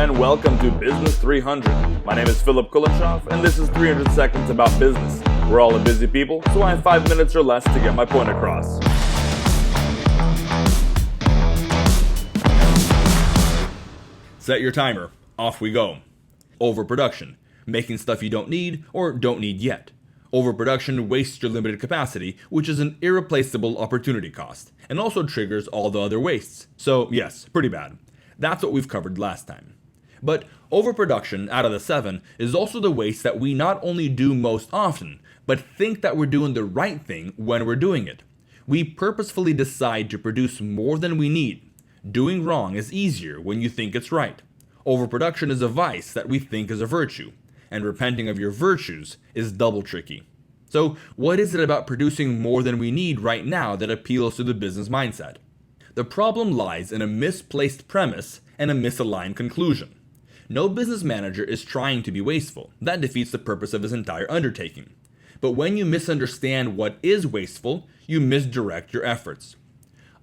and welcome to Business 300. My name is Philip Kulenshoff, and this is 300 Seconds About Business. We're all a busy people, so I have 5 minutes or less to get my point across. Set your timer. Off we go. Overproduction. Making stuff you don't need or don't need yet. Overproduction wastes your limited capacity, which is an irreplaceable opportunity cost, and also triggers all the other wastes. So yes, pretty bad. That's what we've covered last time. But overproduction, out of the 7, is also the waste that we not only do most often, but think that we're doing the right thing when we're doing it. We purposefully decide to produce more than we need. Doing wrong is easier when you think it's right. Overproduction is a vice that we think is a virtue, and repenting of your virtues is double tricky. So what is it about producing more than we need right now that appeals to the business mindset? The problem lies in a misplaced premise and a misaligned conclusion. No business manager is trying to be wasteful. That defeats the purpose of his entire undertaking. But when you misunderstand what is wasteful, you misdirect your efforts.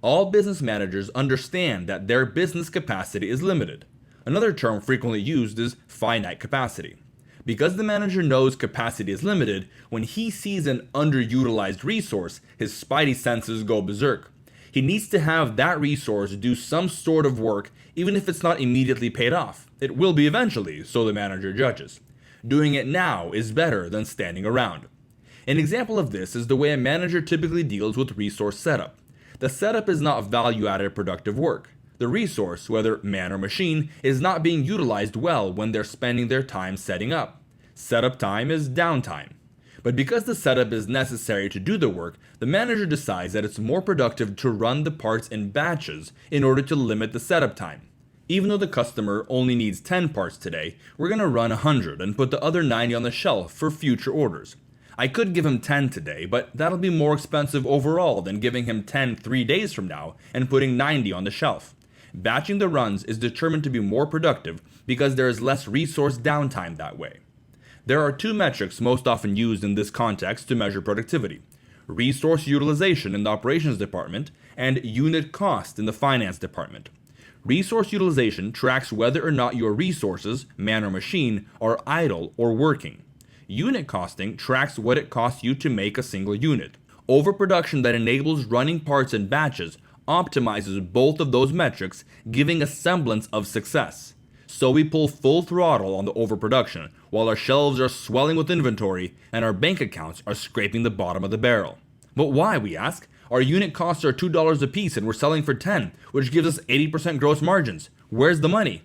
All business managers understand that their business capacity is limited. Another term frequently used is finite capacity. Because the manager knows capacity is limited, when he sees an underutilized resource, his spidey senses go berserk. He needs to have that resource do some sort of work, even if it's not immediately paid off. It will be eventually, so the manager judges. Doing it now is better than standing around. An example of this is the way a manager typically deals with resource setup. The setup is not value-added productive work. The resource, whether man or machine, is not being utilized well when they're spending their time setting up. Setup time is downtime. But because the setup is necessary to do the work, the manager decides that it's more productive to run the parts in batches in order to limit the setup time. Even though the customer only needs 10 parts today, we're going to run 100 and put the other 90 on the shelf for future orders. I could give him 10 today, but that'll be more expensive overall than giving him 10 3 days from now and putting 90 on the shelf. Batching the runs is determined to be more productive because there is less resource downtime that way. There are 2 metrics most often used in this context to measure productivity: resource utilization in the operations department and unit cost in the finance department. Resource utilization tracks whether or not your resources, man or machine, are idle or working. Unit costing tracks what it costs you to make a single unit. Overproduction that enables running parts in batches optimizes both of those metrics, giving a semblance of success. So we pull full throttle on the overproduction, while our shelves are swelling with inventory and our bank accounts are scraping the bottom of the barrel. But why, we ask? Our unit costs are $2 a piece and we're selling for 10, which gives us 80% gross margins. Where's the money?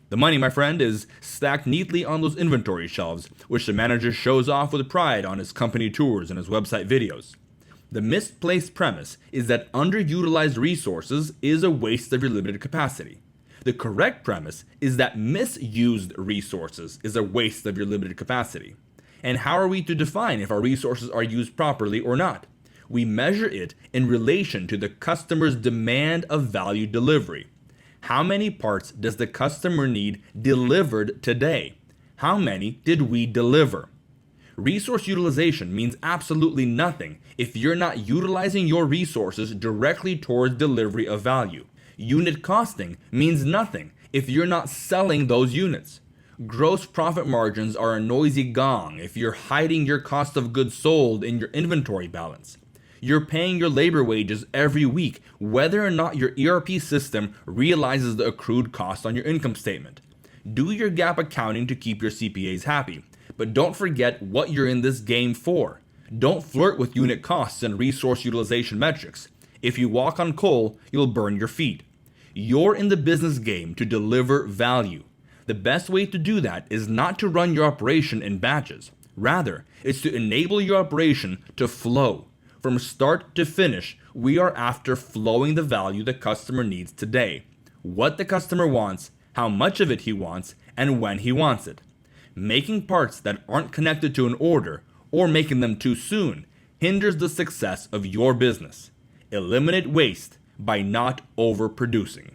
The money, my friend, is stacked neatly on those inventory shelves, which the manager shows off with pride on his company tours and his website videos. The misplaced premise is that underutilized resources is a waste of your limited capacity. The correct premise is that misused resources is a waste of your limited capacity. And how are we to define if our resources are used properly or not? We measure it in relation to the customer's demand of value delivery. How many parts does the customer need delivered today? How many did we deliver? Resource utilization means absolutely nothing if you're not utilizing your resources directly towards delivery of value. Unit costing means nothing if you're not selling those units. Gross profit margins are a noisy gong if you're hiding your cost of goods sold in your inventory balance. You're paying your labor wages every week, whether or not your ERP system realizes the accrued cost on your income statement. Do your GAAP accounting to keep your CPAs happy, but don't forget what you're in this game for. Don't flirt with unit costs and resource utilization metrics. If you walk on coal, you'll burn your feet. You're in the business game to deliver value. The best way to do that is not to run your operation in batches. Rather, it's to enable your operation to flow. From start to finish, we are after flowing the value the customer needs today. What the customer wants, how much of it he wants, and when he wants it. Making parts that aren't connected to an order, or making them too soon, hinders the success of your business. Eliminate waste by not overproducing.